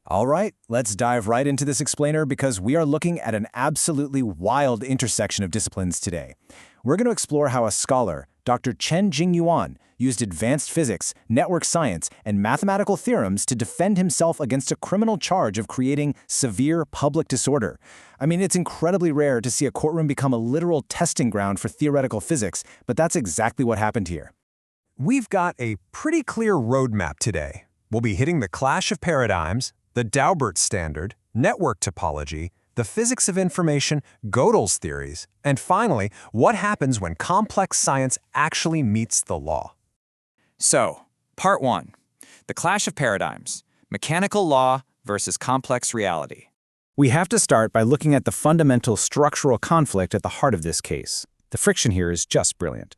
All right, let's dive right into this explainer because we are looking at an absolutely wild intersection of disciplines today. We're going to explore how a scholar, Dr. Chen Jingyuan, used advanced physics, network science, and mathematical theorems to defend himself against a criminal charge of creating severe public disorder. I mean, it's incredibly rare to see a courtroom become a literal testing ground for theoretical physics, but that's exactly what happened here. We've got a pretty clear roadmap today. We'll be hitting the clash of paradigms, the Daubert Standard, network topology, the physics of information, Gödel's theories, and finally, what happens when complex science actually meets the law. So, Part 1. The clash of paradigms, mechanical law versus complex reality. We have to start by looking at the fundamental structural conflict at the heart of this case. The friction here is just brilliant.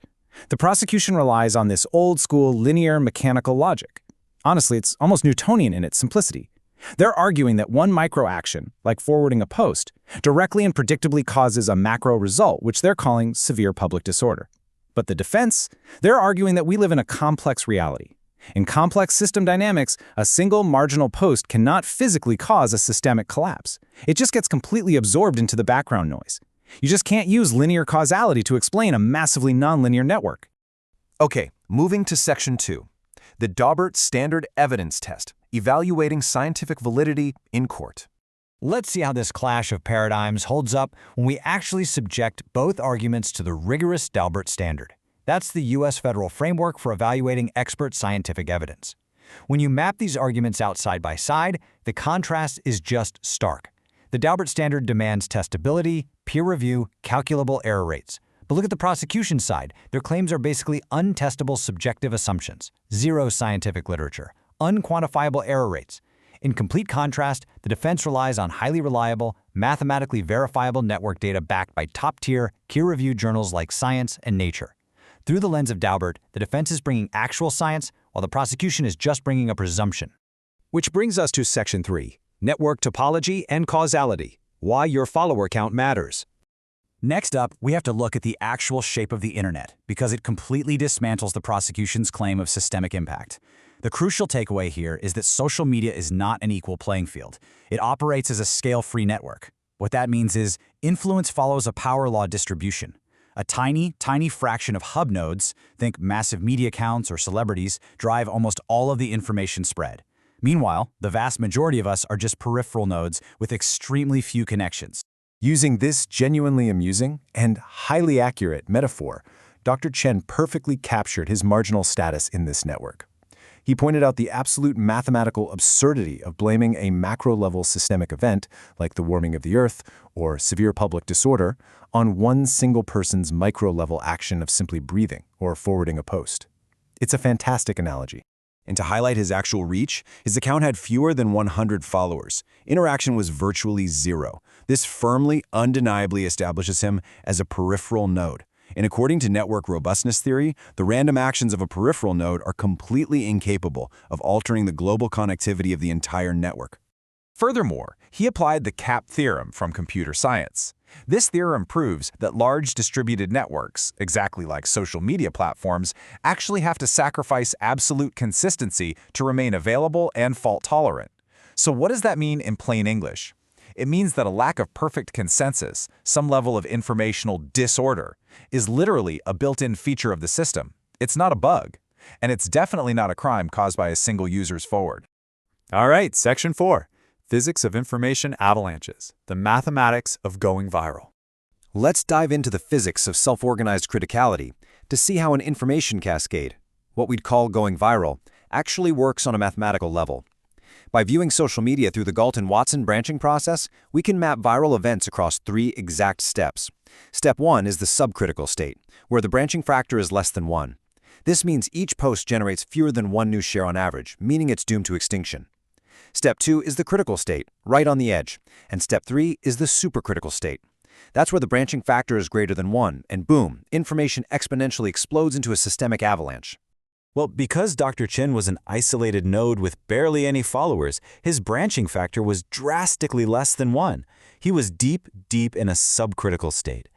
The prosecution relies on this old-school linear mechanical logic. Honestly, it's almost Newtonian in its simplicity. They're arguing that one micro-action, like forwarding a post, directly and predictably causes a macro result, which they're calling severe public disorder. But the defense? They're arguing that we live in a complex reality. In complex system dynamics, a single marginal post cannot physically cause a systemic collapse. It just gets completely absorbed into the background noise. You just can't use linear causality to explain a massively nonlinear network. Okay, moving to Section 2. The Daubert Standard Evidence Test, evaluating scientific validity in court. Let's see how this clash of paradigms holds up when we actually subject both arguments to the rigorous Daubert Standard. That's the U.S. federal framework for evaluating expert scientific evidence. When you map these arguments out side by side, the contrast is just stark. The Daubert Standard demands testability, peer review, calculable error rates. But look at the prosecution side. Their claims are basically untestable subjective assumptions, zero scientific literature, unquantifiable error rates. In complete contrast, the defense relies on highly reliable, mathematically verifiable network data backed by top-tier, peer-reviewed journals like Science and Nature. Through the lens of Daubert, the defense is bringing actual science, while the prosecution is just bringing a presumption. Which brings us to Section 3, network topology and causality, why your follower count matters. Next up, we have to look at the actual shape of the internet, because it completely dismantles the prosecution's claim of systemic impact. The crucial takeaway here is that social media is not an equal playing field. It operates as a scale-free network. What that means is influence follows a power law distribution. A tiny, tiny fraction of hub nodes, think massive media accounts or celebrities, drive almost all of the information spread. Meanwhile, the vast majority of us are just peripheral nodes with extremely few connections. Using this genuinely amusing and highly accurate metaphor, Dr. Chen perfectly captured his marginal status in this network. He pointed out the absolute mathematical absurdity of blaming a macro-level systemic event, like the warming of the Earth or severe public disorder, on one single person's micro-level action of simply breathing or forwarding a post. It's a fantastic analogy. And to highlight his actual reach, his account had fewer than 100 followers. Interaction was virtually zero. This firmly, undeniably establishes him as a peripheral node. And according to network robustness theory, the random actions of a peripheral node are completely incapable of altering the global connectivity of the entire network. Furthermore, he applied the CAP theorem from computer science. This theorem proves that large distributed networks, exactly like social media platforms, actually have to sacrifice absolute consistency to remain available and fault-tolerant. So what does that mean in plain English? It means that a lack of perfect consensus, some level of informational disorder, is literally a built-in feature of the system. It's not a bug, and it's definitely not a crime caused by a single user's forward. All right, Section 4. Physics of Information Avalanches, the mathematics of going viral. Let's dive into the physics of self-organized criticality to see how an information cascade, what we'd call going viral, actually works on a mathematical level. By viewing social media through the Galton-Watson branching process, we can map viral events across 3 exact steps. Step 1 is the subcritical state, where the branching factor is less than 1. This means each post generates fewer than 1 new share on average, meaning it's doomed to extinction. Step 2 is the critical state, right on the edge. And Step 3 is the supercritical state. That's where the branching factor is greater than 1, and boom, information exponentially explodes into a systemic avalanche. Well, because Dr. Chen was an isolated node with barely any followers, his branching factor was drastically less than 1. He was deep, deep in a subcritical state.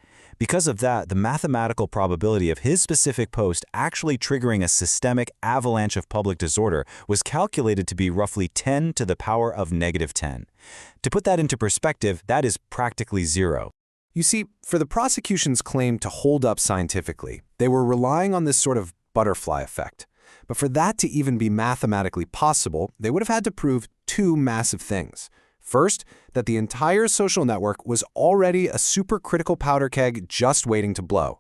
Because of that, the mathematical probability of his specific post actually triggering a systemic avalanche of public disorder was calculated to be roughly 10 to the power of -10. To put that into perspective, that is practically zero. You see, for the prosecution's claim to hold up scientifically, they were relying on this sort of butterfly effect. But for that to even be mathematically possible, they would have had to prove two massive things. First, that the entire social network was already a supercritical powder keg just waiting to blow.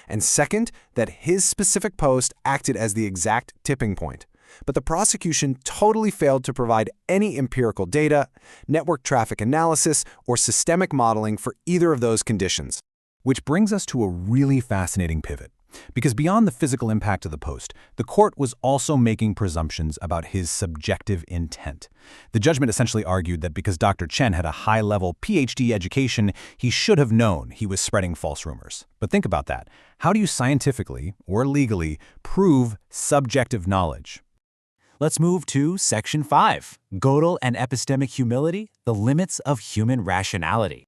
And second, that his specific post acted as the exact tipping point. But the prosecution totally failed to provide any empirical data, network traffic analysis, or systemic modeling for either of those conditions. Which brings us to a really fascinating pivot. Because beyond the physical impact of the post, the court was also making presumptions about his subjective intent. The judgment essentially argued that because Dr. Chen had a high-level PhD education, he should have known he was spreading false rumors. But think about that. How do you scientifically, or legally, prove subjective knowledge? Let's move to Section 5, Gödel and Epistemic Humility, the limits of human rationality.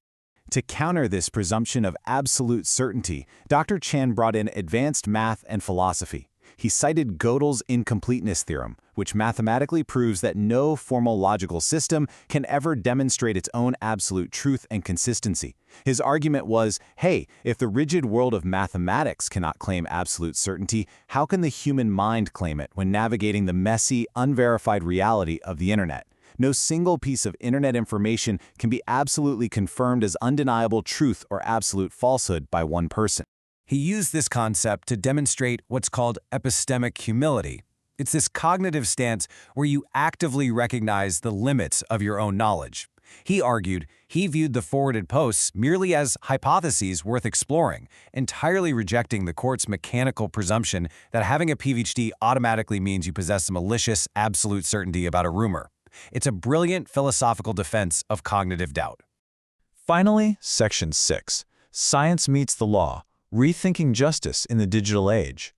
To counter this presumption of absolute certainty, Dr. Chen brought in advanced math and philosophy. He cited Gödel's Incompleteness theorem, which mathematically proves that no formal logical system can ever demonstrate its own absolute truth and consistency. His argument was, hey, if the rigid world of mathematics cannot claim absolute certainty, how can the human mind claim it when navigating the messy, unverified reality of the internet? No single piece of internet information can be absolutely confirmed as undeniable truth or absolute falsehood by one person. He used this concept to demonstrate what's called epistemic humility. It's this cognitive stance where you actively recognize the limits of your own knowledge. He argued he viewed the forwarded posts merely as hypotheses worth exploring, entirely rejecting the court's mechanical presumption that having a PhD automatically means you possess a malicious, absolute certainty about a rumor. It's a brilliant philosophical defense of cognitive doubt. Finally, Section 6, Science Meets the Law, Rethinking Justice in the Digital Age.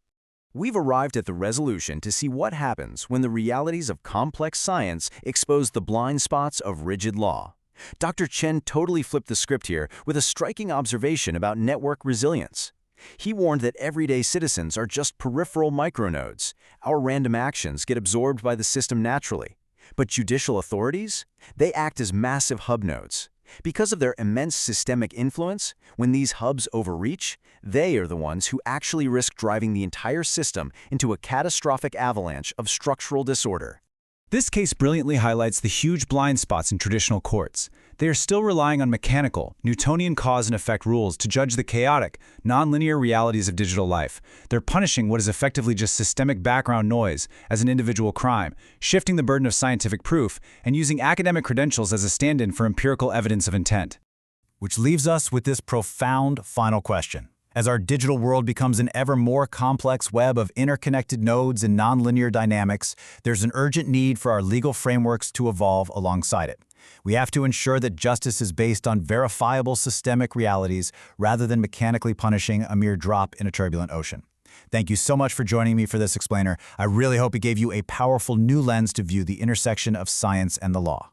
We've arrived at the resolution to see what happens when the realities of complex science expose the blind spots of rigid law. Dr. Chen totally flipped the script here with a striking observation about network resilience. He warned that everyday citizens are just peripheral micronodes. Our random actions get absorbed by the system naturally. But judicial authorities? They act as massive hub nodes. Because of their immense systemic influence, when these hubs overreach, they are the ones who actually risk driving the entire system into a catastrophic avalanche of structural disorder. This case brilliantly highlights the huge blind spots in traditional courts. They are still relying on mechanical, Newtonian cause and effect rules to judge the chaotic, nonlinear realities of digital life. They're punishing what is effectively just systemic background noise as an individual crime, shifting the burden of scientific proof, and using academic credentials as a stand-in for empirical evidence of intent. Which leaves us with this profound final question. As our digital world becomes an ever more complex web of interconnected nodes and nonlinear dynamics, there's an urgent need for our legal frameworks to evolve alongside it. We have to ensure that justice is based on verifiable systemic realities rather than mechanically punishing a mere drop in a turbulent ocean. Thank you so much for joining me for this explainer. I really hope it gave you a powerful new lens to view the intersection of science and the law.